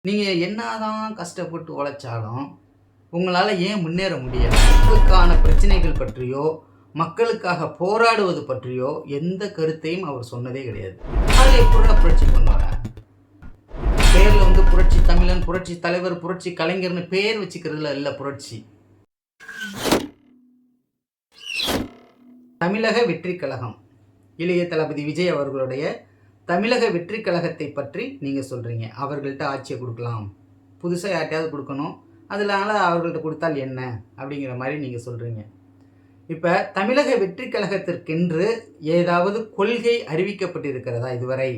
நீங்க என்னதான் கஷ்டப்பட்டு உழைச்சாலும், உங்களால ஏன் முன்னேற முடியல? மக்களுக்கான பிரச்சனைகள் பற்றியோ, மக்களுக்காக போராடுவது பற்றியோ எந்த கருத்தையும் அவர் சொன்னதே கிடையாது. அது எப்புட்றா புரட்சி பண்ணுவாங்க? பேர்ல வந்து புரட்சி தமிழன், புரட்சி தலைவர், புரட்சி கலைஞர்னு பேர் வச்சுக்கிறதுல இல்ல புரட்சி. தமிழக வெற்றி கழகம். இளைய தளபதி விஜய் அவர்களுடைய தமிழக வெற்றி கழகத்தை பற்றி நீங்க சொல்றீங்க. அவர்கள்ட்ட ஆட்சியை குடுக்கலாம். புதுசா யார்ட்டயாவது குடுக்கணும். அதனால அவர்கள்ட்ட குடுத்தால் என்ன? அப்படிங்கிற மாரி நீங்க சொல்றீங்க. இப்ப தமிழக வெற்றி கழகத்திற்கென்று ஏதாவது கொள்கை அறிவிக்கப்பட்டிருக்கிறதா இதுவரை?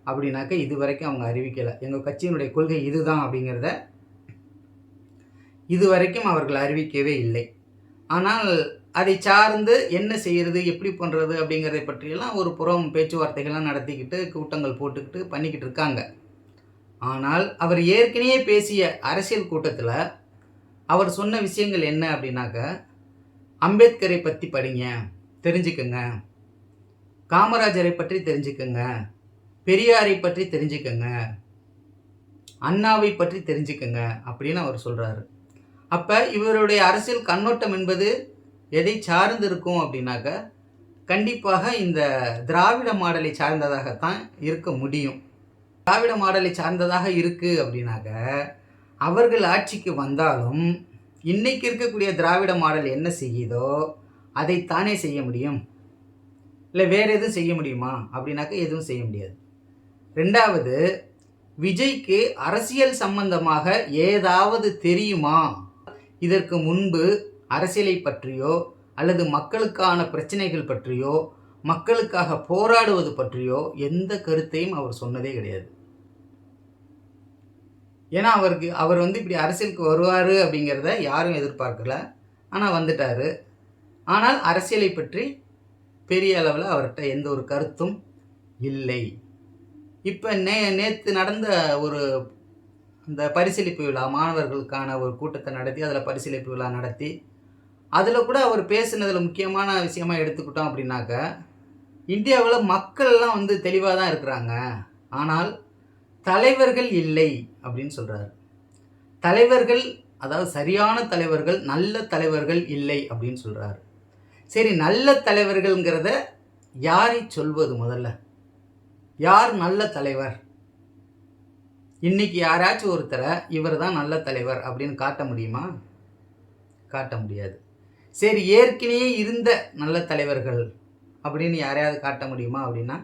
அப்படின்னாக்க இதுவரைக்கும் அவங்க அறிவிக்கல. எங்க கட்சியினுடைய கொள்கை இதுதான் அப்படிங்கிறத இதுவரைக்கும் அவர்கள் அறிவிக்கவே இல்லை. ஆனால் அதை சார்ந்து என்ன செய்யறது, எப்படி பண்றது அப்படிங்கிறதை பற்றியெல்லாம் ஒரு புறம் பேச்சுவார்த்தைகள்லாம் நடத்திக்கிட்டு, கூட்டங்கள் போட்டுக்கிட்டு பண்ணிக்கிட்டு இருக்காங்க. ஆனால் அவர் ஏற்கனவே பேசிய அரசியல் கூட்டத்தில் அவர் சொன்ன விஷயங்கள் என்ன அப்படின்னாக்க, அம்பேத்கரை பற்றி படிங்க, தெரிஞ்சுக்கங்க, காமராஜரை பற்றி தெரிஞ்சுக்கங்க, பெரியாரை பற்றி தெரிஞ்சுக்கங்க, அண்ணாவை பற்றி தெரிஞ்சுக்கங்க அப்படின்னு அவர் சொல்றாரு. அப்ப இவருடைய அரசியல் கண்ணோட்டம் என்பது எதை சார்ந்து இருக்கும் அப்படின்னாக்க, கண்டிப்பாக இந்த திராவிட மாடலை சார்ந்ததாகத்தான் இருக்க முடியும். திராவிட மாடலை சார்ந்ததாக இருக்கு அப்படின்னாக்க, அவர்கள் ஆட்சிக்கு வந்தாலும் இன்னைக்கு இருக்கக்கூடிய திராவிட மாடல் என்ன செய்யுதோ அதைத்தானே செய்ய முடியும். இல்லை வேற எதுவும் செய்ய முடியுமா அப்படின்னாக்க எதுவும் செய்ய முடியாது. ரெண்டாவது, விஜய்க்கு அரசியல் சம்பந்தமாக ஏதாவது தெரியுமா? இதற்கு முன்பு அரசியலை பற்றியோ அல்லது மக்களுக்கான பிரச்சனைகள் பற்றியோ மக்களுக்காக போராடுவது பற்றியோ எந்த கருத்தையும் அவர் சொன்னதே கிடையாது. ஏன்னா அவர் வந்து இப்படி அரசியலுக்கு வருவார் அப்படிங்கிறத யாரும் எதிர்பார்க்கல. ஆனால் வந்துட்டார். ஆனால் அரசியலை பற்றி பெரிய அளவில் அவர்கிட்ட எந்த ஒரு கருத்தும் இல்லை. இப்போ நேற்று நடந்த ஒரு இந்த பரிசீலிப்பு விழா, மாணவர்களுக்கான ஒரு கூட்டத்தை நடத்தி அதில் பரிசீலிப்பு விழா நடத்தி அதில் கூட அவர் பேசுனதில் முக்கியமான விஷயமா எடுத்துக்கிட்டோம் அப்படின்னாக்க, இந்தியாவில் மக்கள்லாம் வந்து தெளிவாக தான் இருக்கிறாங்க, ஆனால் தலைவர்கள் இல்லை அப்படின்னு சொல்கிறார். தலைவர்கள், அதாவது சரியான தலைவர்கள், நல்ல தலைவர்கள் இல்லை அப்படின்னு சொல்கிறார். சரி, நல்ல தலைவர்கள்ங்கிறத யாரை சொல்வது? முதல்ல யார் நல்ல தலைவர்? இன்னைக்கு யாராச்சும் ஒருத்தரை இவர் தான் நல்ல தலைவர் அப்படின்னு காட்ட முடியுமா? காட்ட முடியாது. சரி, ஏற்கனவே இருந்த நல்ல தலைவர்கள் அப்படின்னு யாரையாவது காட்ட முடியுமா அப்படின்னா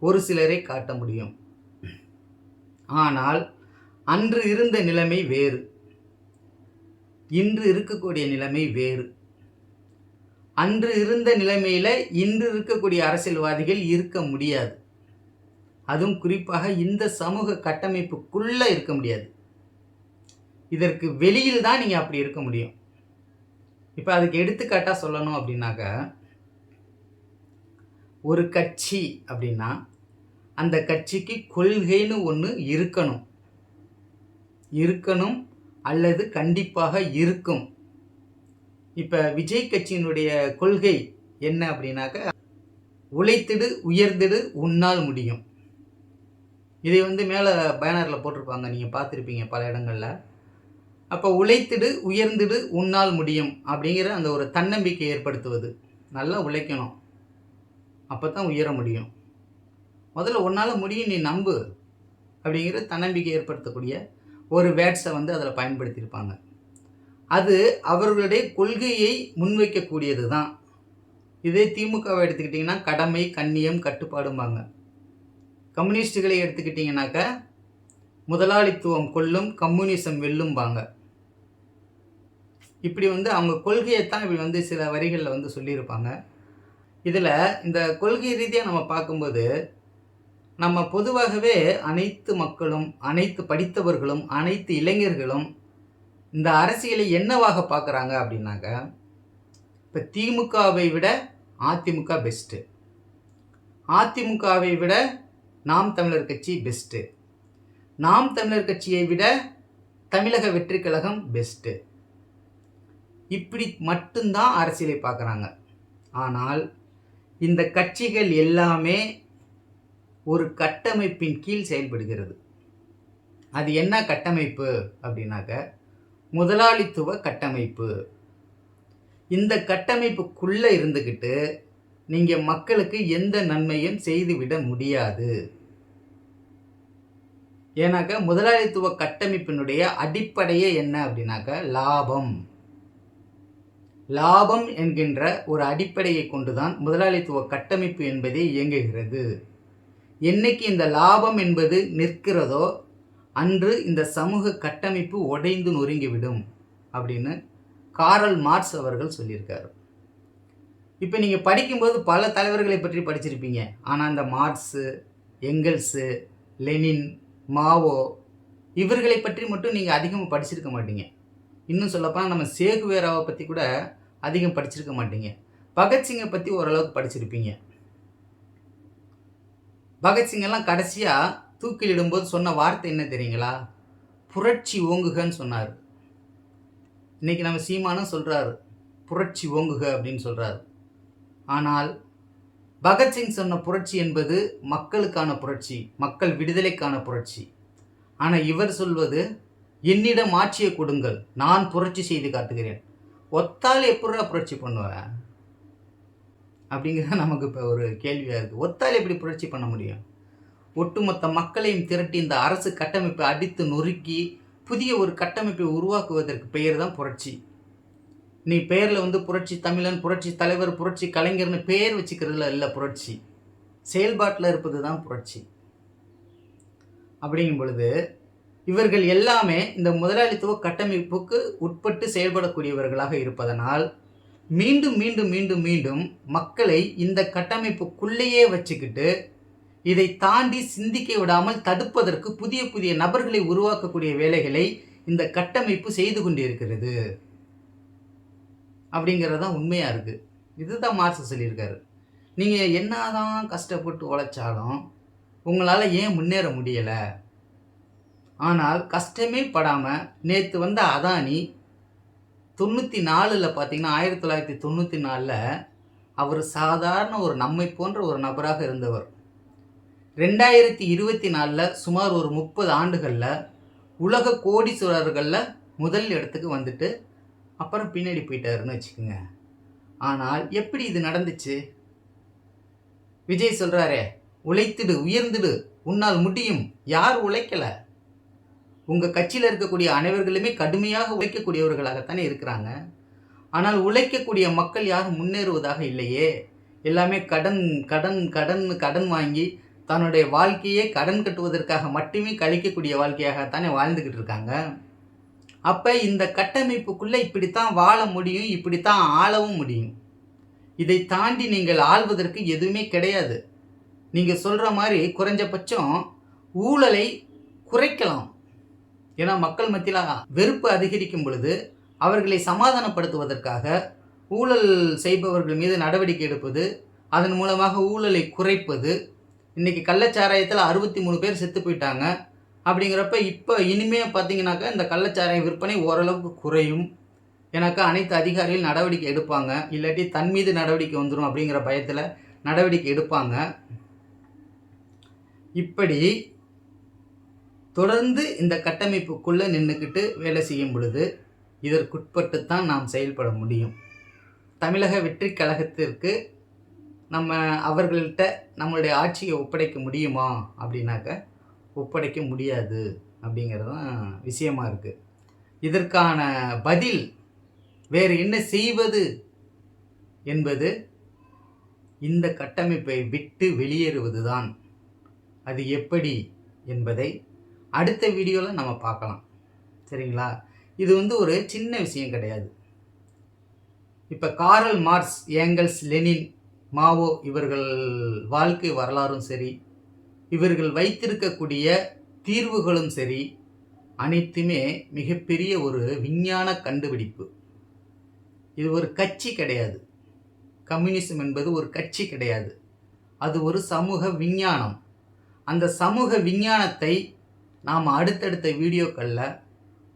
ஒரு சிலரை காட்ட முடியும். ஆனால் அன்று இருந்த நிலைமை வேறு, இன்று இருக்கக்கூடிய நிலைமை வேறு. அன்று இருந்த நிலைமையில இன்று இருக்கக்கூடிய அரசியல்வாதிகள் இருக்க முடியாது. அதுவும் குறிப்பாக இந்த சமூக கட்டமைப்புக்குள்ள இருக்க முடியாது. இதற்கு வெளியில் தான் நீங்க அப்படி இருக்க முடியும். இப்ப அதுக்கு எடுத்துக்காட்டா சொல்லணும் அப்படின்னாக்க, ஒரு கட்சி அப்படின்னா அந்த கட்சிக்கு கொள்கைன்னு ஒன்று இருக்கணும் அல்லது கண்டிப்பாக இருக்கும். இப்ப விஜய் கட்சியினுடைய கொள்கை என்ன அப்படின்னாக்க, உழைத்திடு உயர்ந்திடு உன்னால் முடியும். இதை வந்து மேலே பேனரில் போட்டிருப்பாங்க, நீங்கள் பார்த்துருப்பீங்க பல இடங்களில். அப்போ உழைத்திடு உயர்ந்திடு உன்னால் முடியும் அப்படிங்கிற அந்த ஒரு தன்னம்பிக்கை ஏற்படுத்துவது. நல்லா உழைக்கணும், அப்போ தான் உயர முடியும். முதல்ல உன்னால் முடியும், நீ நம்பு அப்படிங்கிற தன்னம்பிக்கை ஏற்படுத்தக்கூடிய ஒரு வேர்ட்ஸை வந்து அதில் பயன்படுத்தியிருப்பாங்க. அது அவர்களுடைய கொள்கையை முன்வைக்கக்கூடியது தான். இதே திமுகவை எடுத்துக்கிட்டிங்கன்னா கடமை, கண்ணியம், கட்டுப்பாடும்பாங்க. கம்யூனிஸ்டுகளை எடுத்துக்கிட்டிங்கனாக்க முதலாளித்துவம் கொல்லும், கம்யூனிசம் வெல்லும்பாங்க. இப்படி வந்து அவங்க கொள்கையைத்தான் இப்படி வந்து சில வரிகளில் வந்து சொல்லியிருப்பாங்க. இதில் இந்த கொள்கை ரீதியாக நம்ம பார்க்கும்போது, நம்ம பொதுவாகவே அனைத்து மக்களும், அனைத்து படித்தவர்களும், அனைத்து இளைஞர்களும் இந்த அரசியலை என்னவாக பார்க்குறாங்க அப்படின்னாக்க, இப்போ திமுகவை விட அதிமுக பெஸ்ட்டு, அதிமுகவை விட நாம் தமிழர் கட்சி பெஸ்ட்டு, நாம் தமிழர் கட்சியை விட தமிழக வெற்றி கழகம் பெஸ்ட்டு, இப்படி மட்டும்தான் அரசியலை பார்க்குறாங்க. ஆனால் இந்த கட்சிகள் எல்லாமே ஒரு கட்டமைப்பின் கீழ் செயல்படுகிறது. அது என்ன கட்டமைப்பு அப்படின்னாக்க முதலாளித்துவ கட்டமைப்பு. இந்த கட்டமைப்புக்குள்ளே இருந்துக்கிட்டு நீங்கள் மக்களுக்கு எந்த நன்மையும் செய்துவிட முடியாது. ஏன்னாக்க முதலாளித்துவ கட்டமைப்பினுடைய அடிப்படையே என்ன அப்படின்னாக்க லாபம். லாபம் என்கின்ற ஒரு அடிப்படையை கொண்டுதான் முதலாளித்துவ கட்டமைப்பு என்பதே இயங்குகிறது. என்னைக்கு இந்த லாபம் என்பது நிற்கிறதோ அன்று இந்த சமூக கட்டமைப்பு உடைந்து நொறுங்கிவிடும் அப்படின்னு காரல் மார்க்ஸ் அவர்கள் சொல்லியிருக்காரு. இப்போ நீங்கள் படிக்கும்போது பல தலைவர்களை பற்றி படிச்சிருப்பீங்க. ஆனால் இந்த மார்க்ஸு, எங்கெல்ஸு, லெனின், மாவோ இவர்களை பற்றி மட்டும் நீங்கள் அதிகமாக படிச்சிருக்க மாட்டீங்க. இன்னும் சொல்லப்போனால் நம்ம சேகுவேராவை பற்றி கூட அதிகம் படிச்சிருக்க மாட்டீங்க. பகத்சிங்கை பற்றி ஓரளவுக்கு படிச்சிருப்பீங்க. பகத்சிங்கெல்லாம் கடைசியாக தூக்கிலிடும்போது சொன்ன வார்த்தை என்ன தெரியுங்களா? புரட்சி ஓங்குகன்னு சொன்னார். இன்னைக்கு நம்ம சீமானும் சொல்கிறாரு புரட்சி ஓங்குக அப்படின்னு சொல்கிறாரு. ஆனால் பகத்சிங் சொன்ன புரட்சி என்பது மக்களுக்கான புரட்சி, மக்கள் விடுதலைக்கான புரட்சி. ஆனால் இவர் சொல்வது என்னிடம் ஆட்சியை கொடுங்கள், நான் புரட்சி செய்து காட்டுகிறேன். ஒத்தால் எப்படிடா புரட்சி பண்ணுவேன் அப்படிங்கிறது நமக்கு இப்போ ஒரு கேள்வியாக இருக்குது. ஒத்தால் எப்படி புரட்சி பண்ண முடியும்? ஒட்டுமொத்த மக்களையும் திரட்டி இந்த அரசு கட்டமைப்பை அடித்து நொறுக்கி புதிய ஒரு கட்டமைப்பை உருவாக்குவதற்கு பெயர் தான் புரட்சி. நீ பெயரில் புரட்சி தமிழன், புரட்சி தலைவர், புரட்சி கலைஞர்னு பெயர் வச்சுக்கிறதுல இல்லை புரட்சி, செயல்பாட்டில் இருப்பது தான் புரட்சி. அப்படிங்கும் பொழுது இவர்கள் எல்லாமே இந்த முதலாளித்துவ கட்டமைப்புக்கு உட்பட்டு செயல்படக்கூடியவர்களாக இருப்பதனால் மீண்டும் மீண்டும் மீண்டும் மீண்டும் மக்களை இந்த கட்டமைப்புக்குள்ளேயே வச்சுக்கிட்டு இதை தாண்டி சிந்திக்க விடாமல் தடுப்பதற்கு புதிய புதிய நபர்களை உருவாக்கக்கூடிய வேலைகளை இந்த கட்டமைப்பு செய்து கொண்டிருக்கிறது அப்படிங்கிறது தான் உண்மையாக இருக்குது. இதுதான் மார்க்ஸ் சொல்லியிருக்காரு. நீங்கள் என்னதான் கஷ்டப்பட்டு உழைச்சாலும் உங்களால் ஏன் முன்னேற முடியலை? ஆனால் கஷ்டமே படாமல் நேற்று வந்த அதானி 94 பார்த்தீங்கன்னா 1994 அவர் சாதாரண ஒரு நம்மை போன்ற ஒரு நபராக இருந்தவர். 2024 சுமார் ஒரு 30 ஆண்டுகளில் உலக கோடீஸ்வரர்களில் முதல் இடத்துக்கு வந்துட்டு அப்புறம் பின்னாடி போயிட்டாருன்னு வச்சுக்கோங்க. ஆனால் எப்படி இது நடந்துச்சு? விஜய் சொல்கிறாரே, உழைத்திடு, உயர்ந்திடு, உன்னால் முடியும். யார் உழைக்கலை? உங்கள் கட்சியில் இருக்கக்கூடிய அனைவர்களுமே கடுமையாக உழைக்கக்கூடியவர்களாகத்தானே இருக்கிறாங்க. ஆனால் உழைக்கக்கூடிய மக்கள் யாரும் முன்னேறுவதாக இல்லையே. எல்லாமே கடன் கடன் கடன் கடன் வாங்கி தன்னுடைய வாழ்க்கையே கடன் கட்டுவதற்காக மட்டுமே கழிக்கக்கூடிய வாழ்க்கையாகத்தானே வாழ்ந்துக்கிட்டு இருக்காங்க. அப்போ இந்த கட்டமைப்புக்குள்ளே இப்படித்தான் வாழ முடியும், இப்படித்தான் ஆளவும் முடியும். இதை தாண்டி நீங்கள் ஆள்வதற்கு எதுவுமே கிடையாது. நீங்கள் சொல்கிற மாதிரி குறைஞ்சபட்சம் ஊழலை குறைக்கலாம். ஏன்னா மக்கள் மத்தியில் வெறுப்பு அதிகரிக்கும் பொழுது அவர்களை சமாதானப்படுத்துவதற்காக ஊழல் செய்பவர்கள் மீது நடவடிக்கை எடுப்பது, அதன் மூலமாக ஊழலை குறைப்பது. இன்றைக்கி கள்ளச்சாராயத்தில் 63 பேர் செத்து போயிட்டாங்க. அப்படிங்கிறப்ப இப்போ இனிமேல் பார்த்தீங்கன்னாக்கா இந்த கள்ளச்சாராய விற்பனை ஓரளவுக்கு குறையும். ஏன்னாக்கா அனைத்து அதிகாரிகள் நடவடிக்கை எடுப்பாங்க. இல்லாட்டி தன் மீது நடவடிக்கை வந்துடும் அப்படிங்கிற பயத்தில் நடவடிக்கை எடுப்பாங்க. இப்படி தொடர்ந்து இந்த கட்டமைப்புக்குள்ளே நின்றுக்கிட்டு வேலை செய்யும் பொழுது இதற்குட்பட்டுத்தான் நாம் செயல்பட முடியும். தமிழக வெற்றி கழகத்திற்கு நம்ம அவர்கள்ட்ட நம்மளுடைய ஆட்சியை ஒப்படைக்க முடியுமா அப்படின்னாக்க ஒப்படைக்க முடியாது அப்படிங்கிறது தான் விஷயமா இருக்குது. இதற்கான பதில் வேறு என்ன செய்வது என்பது இந்த கட்டமைப்பை விட்டு வெளியேறுவது தான். அது எப்படி என்பதை அடுத்த வீடியோவில் நம்ம பார்க்கலாம். சரிங்களா? இது ஒரு சின்ன விஷயம் கிடையாது. இப்போ காரல் மார்க்ஸ், ஏங்கல்ஸ், லெனின், மாவோ இவர்கள் வாழ்க்கை வரலாறும் சரி, இவர்கள் வைத்திருக்கக்கூடிய தீர்வுகளும் சரி, அனைத்துமே மிகப்பெரிய ஒரு விஞ்ஞான கண்டுபிடிப்பு. இது ஒரு கட்சி கிடையாது. கம்யூனிசம் என்பது ஒரு கட்சி கிடையாது. அது ஒரு சமூக விஞ்ஞானம். அந்த சமூக விஞ்ஞானத்தை நாம் அடுத்தடுத்த வீடியோக்களில்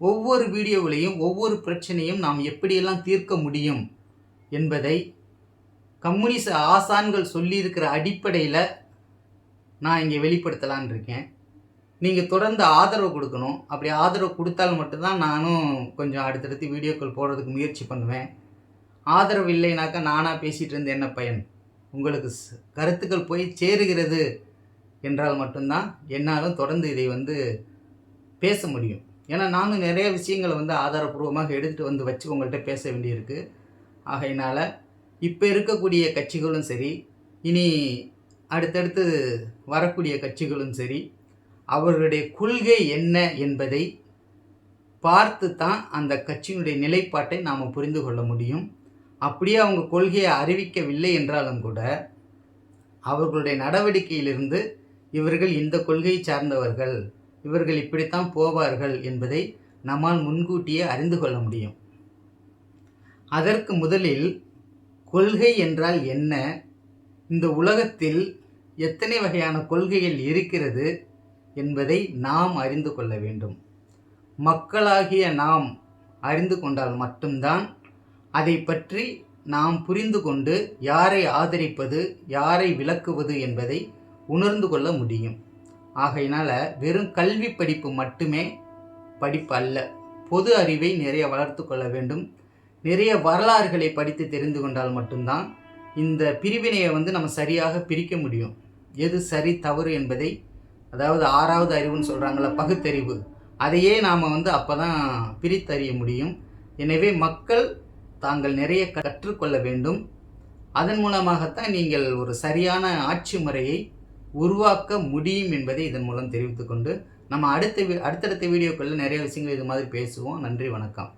ஒவ்வொரு வீடியோவிலையும் ஒவ்வொரு பிரச்சனையும் நாம் எப்படியெல்லாம் தீர்க்க முடியும் என்பதை கம்யூனிச ஆசான்கள் சொல்லியிருக்கிற அடிப்படையில் நான் இங்கே வெளிப்படுத்தலான் இருக்கேன். நீங்கள் தொடர்ந்து ஆதரவு கொடுக்கணும். அப்படி ஆதரவு கொடுத்தால் மட்டும்தான் நானும் கொஞ்சம் அடுத்தடுத்து வீடியோக்கள் போடுறதுக்கு முயற்சி பண்ணுவேன். ஆதரவு இல்லைனாக்கா நானாக பேசிகிட்டு இருந்து என்ன பயன்? உங்களுக்கு கருத்துக்கள் போய் சேருகிறது என்றால் மட்டும்தான் என்னாலும் தொடர்ந்து இதை பேச முடியும். ஏன்னா நானும் நிறைய விஷயங்களை ஆதாரபூர்வமாக எடுத்துகிட்டு வச்சு உங்கள்கிட்ட பேச வேண்டியிருக்கு. ஆகையினால் இப்போ இருக்கக்கூடிய கட்சிகளும் சரி, இனி அடுத்தடுத்து வரக்கூடிய கட்சிகளும் சரி, அவர்களுடைய கொள்கை என்ன என்பதை பார்த்து தான் அந்த கட்சியினுடைய நிலைப்பாட்டை நாம் புரிந்து கொள்ள முடியும். அப்படியே அவங்க கொள்கையை அறிவிக்கவில்லை என்றாலும் கூட அவர்களுடைய நடவடிக்கையிலிருந்து இவர்கள் இந்த கொள்கையை சார்ந்தவர்கள், இவர்கள் இப்படித்தான் போவார்கள் என்பதை நம்மால் முன்கூட்டியே அறிந்து கொள்ள முடியும். அதற்கு முதலில் கொள்கை என்றால் என்ன, இந்த உலகத்தில் எத்தனை வகையான கொள்கைகள் இருக்கிறது என்பதை நாம் அறிந்து கொள்ள வேண்டும். மக்களாகிய நாம் அறிந்து கொண்டால் மட்டும்தான் அதை பற்றி நாம் புரிந்து கொண்டு யாரை ஆதரிப்பது, யாரை விலக்குவது என்பதை உணர்ந்து கொள்ள முடியும். ஆகையினால் வெறும் கல்வி படிப்பு மட்டுமே படிப்பு அல்ல. பொது அறிவை நிறைய வளர்த்து கொள்ள வேண்டும். நிறைய வரலாறுகளை படித்து தெரிந்து கொண்டால் மட்டும்தான் இந்த பிரிவினையை நம்ம சரியாக பிரிக்க முடியும். எது சரி தவறு என்பதை, அதாவது 6வது அறிவுன்னு சொல்கிறாங்கள, பகுத்தறிவு, அதையே நாம் அப்போ தான் பிரித்தறிய முடியும். எனவே மக்கள் தாங்கள் நிறைய கற்றுக்கொள்ள வேண்டும். அதன் மூலமாகத்தான் நீங்கள் ஒரு சரியான ஆட்சி முறையை உருவாக்க முடியும் என்பதை இதன் மூலம் தெரிவித்துக்கொண்டு நம்ம அடுத்தடுத்த வீடியோக்களில் நிறைய விஷயங்கள் இது மாதிரி பேசுவோம். நன்றி, வணக்கம்.